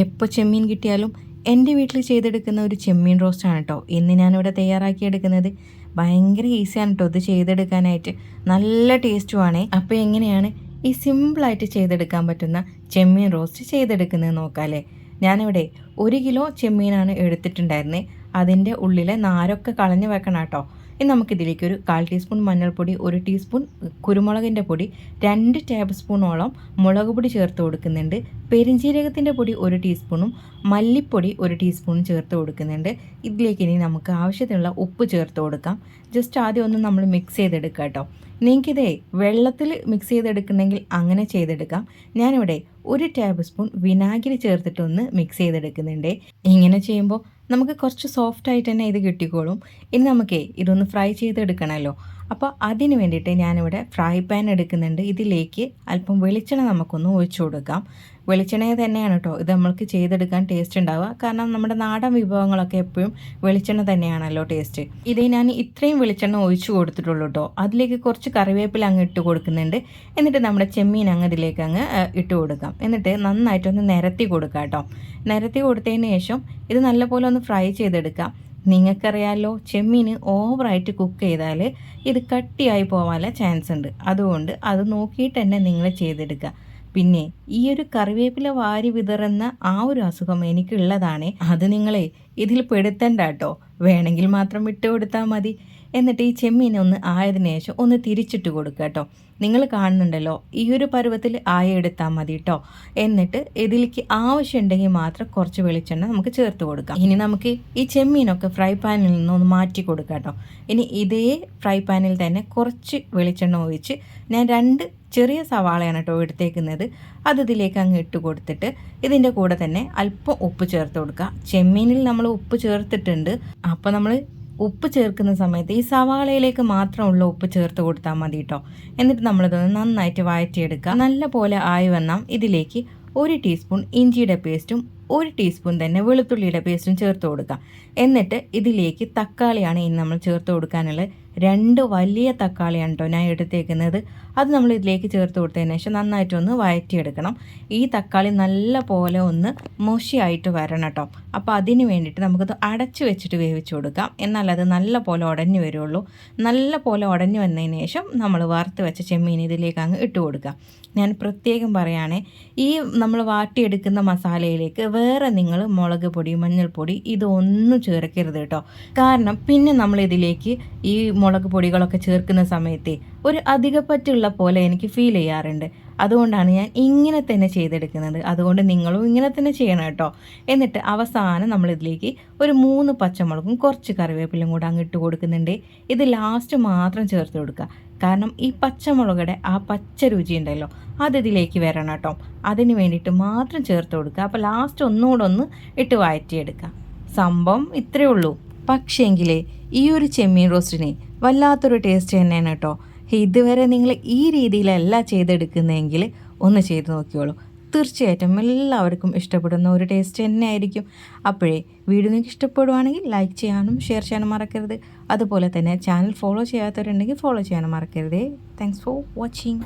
എപ്പോൾ ചെമ്മീൻ കിട്ടിയാലും എൻ്റെ വീട്ടിൽ ചെയ്തെടുക്കുന്ന ഒരു ചെമ്മീൻ റോസ്റ്റാണ് കേട്ടോ ഇന്ന് ഞാനിവിടെ തയ്യാറാക്കിയെടുക്കുന്നത്. ഭയങ്കര ഈസിയാണ് കേട്ടോ ഇത് ചെയ്തെടുക്കാനായിട്ട്, നല്ല ടേസ്റ്റുമാണേ. അപ്പോൾ എങ്ങനെയാണ് ഈ സിമ്പിളായിട്ട് ചെയ്തെടുക്കാൻ പറ്റുന്ന ചെമ്മീൻ റോസ്റ്റ് ചെയ്തെടുക്കുന്നത് നോക്കാമല്ലേ. ഞാനിവിടെ 1 കിലോ ചെമ്മീനാണ് എടുത്തിട്ടുണ്ടായിരുന്നത്. അതിൻ്റെ ഉള്ളിലെ നാരൊക്കെ കളഞ്ഞ് വെക്കണം കേട്ടോ. ഇനി നമുക്കിതിലേക്ക് ഒരു 1/4 ടീസ്പൂൺ മഞ്ഞൾപ്പൊടി, 1 ടീസ്പൂൺ കുരുമുളകിൻ്റെ പൊടി, 2 ടേബിൾ സ്പൂണോളം മുളക് പൊടി ചേർത്ത് കൊടുക്കുന്നുണ്ട്. പെരിഞ്ജീരകത്തിൻ്റെ പൊടി 1 ടീസ്പൂണും മല്ലിപ്പൊടി 1 ടീസ്പൂണും ചേർത്ത് കൊടുക്കുന്നുണ്ട്. ഇതിലേക്ക് ഇനി നമുക്ക് ആവശ്യത്തിനുള്ള ഉപ്പ് ചേർത്ത് കൊടുക്കാം. ജസ്റ്റ് ആദ്യം ഒന്ന് നമ്മൾ മിക്സ് ചെയ്തെടുക്കാം കേട്ടോ. നിങ്ങൾക്കിതേ വെള്ളത്തിൽ മിക്സ് ചെയ്തെടുക്കുന്നെങ്കിൽ അങ്ങനെ ചെയ്തെടുക്കാം. ഞാനിവിടെ 1 ടേബിൾ സ്പൂൺ വിനാഗിരി ചേർത്തിട്ടൊന്ന് മിക്സ് ചെയ്തെടുക്കുന്നുണ്ട്. ഇങ്ങനെ ചെയ്യുമ്പോൾ നമുക്ക് കുറച്ച് സോഫ്റ്റായിട്ട് തന്നെ ഇത് കിട്ടിക്കോളും. ഇനി നമുക്ക് ഇതൊന്ന് ഫ്രൈ ചെയ്തെടുക്കണമല്ലോ. അപ്പോൾ അതിന് വേണ്ടിയിട്ട് ഞാനിവിടെ ഫ്രൈ പാൻ എടുക്കുന്നുണ്ട്. ഇതിലേക്ക് അല്പം വെളിച്ചെണ്ണ നമുക്കൊന്ന് ഒഴിച്ചു കൊടുക്കാം. വെളിച്ചെണ്ണ തന്നെയാണ് കേട്ടോ ഇത് നമ്മൾക്ക് ചെയ്തെടുക്കാൻ ടേസ്റ്റ് ഉണ്ടാവുക. കാരണം നമ്മുടെ നാടൻ വിഭവങ്ങളൊക്കെ എപ്പോഴും വെളിച്ചെണ്ണ തന്നെയാണല്ലോ ടേസ്റ്റ്. ഇതേ ഞാൻ ഇത്രയും വെളിച്ചെണ്ണ ഒഴിച്ചു കൊടുത്തിട്ടുള്ളൂ കേട്ടോ. അതിലേക്ക് കുറച്ച് കറിവേപ്പില അങ്ങ് ഇട്ട് കൊടുക്കുന്നുണ്ട്. എന്നിട്ട് നമ്മുടെ ചെമ്മീൻ അങ്ങ് ഇതിലേക്ക് അങ്ങ് ഇട്ട് കൊടുക്കാം. എന്നിട്ട് നന്നായിട്ടൊന്ന് നിരത്തി കൊടുക്കാം കേട്ടോ. നിരത്തി കൊടുത്തതിന് ശേഷം ഇത് നല്ലപോലെ ഒന്ന് ഫ്രൈ ചെയ്തെടുക്കാം. നിങ്ങൾക്കറിയാമല്ലോ ചെമ്മീൻ ഓവറായിട്ട് കുക്ക് ചെയ്താൽ ഇത് കട്ടിയായി പോകാനുള്ള ചാൻസ് ഉണ്ട്. അതുകൊണ്ട് അത് നോക്കിയിട്ട് തന്നെ നിങ്ങൾ ചെയ്തെടുക്കുക. പിന്നെ ഈ ഒരു കറിവേപ്പില വാരി വിതറുന്ന ആ ഒരു അസുഖം എനിക്കുള്ളതാണ്. അത് നിങ്ങളെ ഇതിൽ പെടുത്തണ്ട കേട്ടോ. വേണമെങ്കിൽ മാത്രം വിട്ട് കൊടുത്താൽ മതി. എന്നിട്ട് ഈ ചെമ്മീൻ ഒന്ന് ആയതിനു ശേഷം ഒന്ന് തിരിച്ചിട്ട് കൊടുക്കുക കേട്ടോ. നിങ്ങൾ കാണുന്നുണ്ടല്ലോ ഈ ഒരു പരുവത്തിൽ എടുത്താൽ മതി കേട്ടോ. എന്നിട്ട് ഇതിലേക്ക് ആവശ്യമുണ്ടെങ്കിൽ മാത്രം കുറച്ച് വെളിച്ചെണ്ണ നമുക്ക് ചേർത്ത് കൊടുക്കാം. ഇനി നമുക്ക് ഈ ചെമ്മീനൊക്കെ ഫ്രൈ പാനിൽ നിന്നൊന്ന് മാറ്റി കൊടുക്കാം കേട്ടോ. ഇനി ഇതേ ഫ്രൈ പാനിൽ തന്നെ കുറച്ച് വെളിച്ചെണ്ണ ഒഴിച്ച് ഞാൻ 2 ചെറിയ സവാളയാണ് കേട്ടോ എടുത്തേക്കുന്നത്. അത് ഇതിലേക്ക് അങ്ങ് ഇട്ട് കൊടുത്തിട്ട് ഇതിൻ്റെ കൂടെ തന്നെ അല്പം ഉപ്പ് ചേർത്ത് കൊടുക്കുക. ചെമ്മീനിൽ നമ്മൾ ഉപ്പ് ചേർത്തിട്ടുണ്ട്. അപ്പോൾ നമ്മൾ ഉപ്പ് ചേർക്കുന്ന സമയത്ത് ഈ സവാളയിലേക്ക് മാത്രമുള്ള ഉപ്പ് ചേർത്ത് കൊടുത്താൽ മതി കേട്ടോ. എന്നിട്ട് നമ്മളിതൊന്ന് നന്നായിട്ട് വഴറ്റിയെടുക്കുക. നല്ല പോലെ ആയി വന്നാൽ ഇതിലേക്ക് 1 ടീസ്പൂൺ ഇഞ്ചിയുടെ പേസ്റ്റും 1 ടീസ്പൂൺ തന്നെ വെളുത്തുള്ളിയുടെ പേസ്റ്റും ചേർത്ത് കൊടുക്കാം. എന്നിട്ട് ഇതിലേക്ക് തക്കാളിയാണ് ഇനി നമ്മൾ ചേർത്ത് കൊടുക്കാനുള്ളത്. 2 വലിയ തക്കാളിയാണ് കേട്ടോ ഞാൻ എടുത്തേക്കുന്നത്. അത് നമ്മൾ ഇതിലേക്ക് ചേർത്ത് കൊടുത്തതിന് ശേഷം നന്നായിട്ടൊന്ന് വഴറ്റിയെടുക്കണം. ഈ തക്കാളി നല്ല പോലെ ഒന്ന് മൊശിയായിട്ട് വരണം കേട്ടോ. അപ്പോൾ അതിന് വേണ്ടിയിട്ട് നമുക്കത് അടച്ചു വെച്ചിട്ട് വേവിച്ച് കൊടുക്കാം. എന്നാൽ അത് നല്ല പോലെ ഉടഞ്ഞു വരുള്ളൂ. നല്ല പോലെ ഉടഞ്ഞു വന്നതിന് ശേഷം നമ്മൾ വറുത്ത് വെച്ച ചെമ്മീൻ ഇതിലേക്ക് അങ്ങ് ഇട്ട് കൊടുക്കാം. ഞാൻ പ്രത്യേകം പറയുകയാണെ, ഈ നമ്മൾ വാട്ടിയെടുക്കുന്ന മസാലയിലേക്ക് വേറെ നിങ്ങൾ മുളക് പൊടി, മഞ്ഞൾപ്പൊടി ഇതൊന്നും ചേർക്കരുത് കേട്ടോ. കാരണം പിന്നെ നമ്മൾ ഇതിലേക്ക് ഈ മുളക് പൊടികളൊക്കെ ചേർക്കുന്ന സമയത്ത് ഒരു അധികപ്പറ്റുള്ള പോലെ എനിക്ക് ഫീൽ ചെയ്യാറുണ്ട്. അതുകൊണ്ടാണ് ഞാൻ ഇങ്ങനെ തന്നെ ചെയ്തെടുക്കുന്നത്. അതുകൊണ്ട് നിങ്ങളും ഇങ്ങനെ തന്നെ ചെയ്യണം കേട്ടോ. എന്നിട്ട് അവസാനം നമ്മളിതിലേക്ക് ഒരു 3 പച്ചമുളകും കുറച്ച് കറിവേപ്പിലും കൂടെ അങ്ങ് ഇട്ട് കൊടുക്കുന്നുണ്ട്. ഇത് ലാസ്റ്റ് മാത്രം ചേർത്ത് കൊടുക്കുക. കാരണം ഈ പച്ചമുളകുടെ ആ പച്ച രുചി ഉണ്ടല്ലോ അത് ഇതിലേക്ക് വരണം കേട്ടോ. അതിന് വേണ്ടിയിട്ട് മാത്രം ചേർത്ത് കൊടുക്കുക. അപ്പോൾ ലാസ്റ്റ് ഒന്നുകൂടെ ഒന്ന് ഇട്ട് വഴറ്റിയെടുക്കുക. സംഭവം ഇത്രയേ ഉള്ളൂ. പക്ഷേങ്കിൽ ഈ ഒരു ചെമ്മീൻ റോസ്റ്റിന് വല്ലാത്തൊരു ടേസ്റ്റ് തന്നെയാണ് കേട്ടോ. ഇതുവരെ നിങ്ങൾ ഈ രീതിയിലല്ല ചെയ്തെടുക്കുന്നതെങ്കിൽ ഒന്ന് ചെയ്ത് നോക്കിയോളൂ. തീർച്ചയായിട്ടും എല്ലാവർക്കും ഇഷ്ടപ്പെടുന്ന ഒരു ടേസ്റ്റ് തന്നെ ആയിരിക്കും. അപ്പോഴേ വീഡിയോ നിങ്ങൾക്ക് ഇഷ്ടപ്പെടുവാണെങ്കിൽ ലൈക്ക് ചെയ്യാനും ഷെയർ ചെയ്യാനും മറക്കരുത്. അതുപോലെ തന്നെ ചാനൽ ഫോളോ ചെയ്യാത്തവരുണ്ടെങ്കിൽ ഫോളോ ചെയ്യാനും മറക്കരുതേ. Thanks for watching.